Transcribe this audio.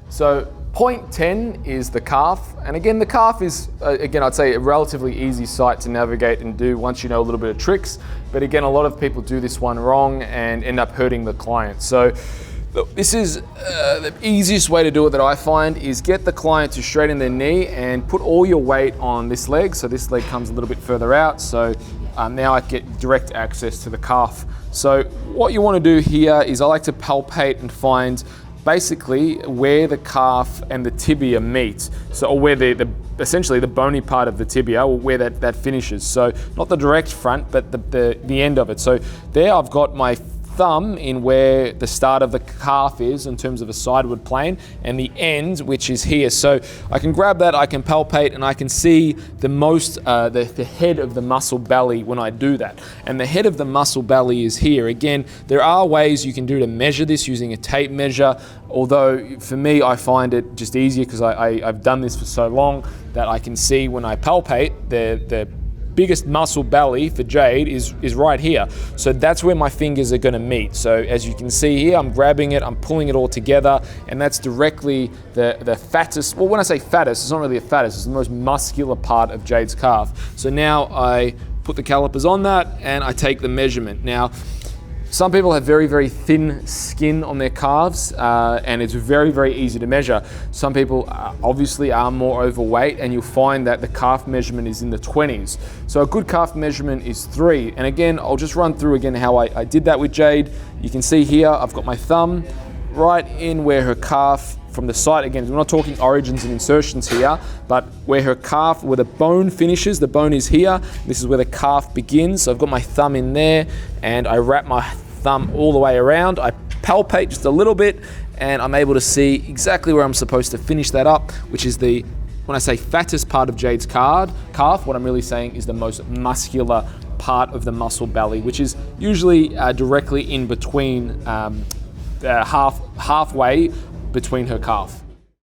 So point 10 is the calf. And again, the calf is, again, I'd say a relatively easy site to navigate and do once you know a little bit of tricks. But again, a lot of people do this one wrong and end up hurting the client. So this is the easiest way to do it that I find is get the client to straighten their knee and put all your weight on this leg. So this leg comes a little bit further out. So now I get direct access to the calf. So what you want to do here is I like to palpate and find basically where the calf and the tibia meet. So, or where essentially the bony part of the tibia, or where that finishes. So not the direct front, but the end of it. So there I've got my thumb in where the start of the calf is in terms of a sideward plane, and the end, which is here. So I can grab that, I can palpate, and I can see the head of the muscle belly when I do that. And the head of the muscle belly is here. Again, there are ways you can do to measure this using a tape measure, although for me I find it just easier because I've done this for so long that I can see when I palpate the biggest muscle belly for Jade is right here. So that's where my fingers are gonna meet. So as you can see here, I'm grabbing it, I'm pulling it all together, and that's directly the fattest, well, when I say fattest, it's not really a fattest, it's the most muscular part of Jade's calf. So now I put the calipers on that and I take the measurement. Now, some people have very, very thin skin on their calves and it's very, very easy to measure. Some people obviously are more overweight, and you'll find that the calf measurement is in the 20s. So a good calf measurement is 3. And again, I'll just run through again how I did that with Jade. You can see here, I've got my thumb right in where her calf from the side. Again, we're not talking origins and insertions here, but where her calf, where the bone finishes, the bone is here. This is where the calf begins. So I've got my thumb in there and I wrap my thumb all the way around. I palpate just a little bit and I'm able to see exactly where I'm supposed to finish that up, which is when I say fattest part of Jade's calf, what I'm really saying is the most muscular part of the muscle belly, which is usually directly in between halfway between her calf.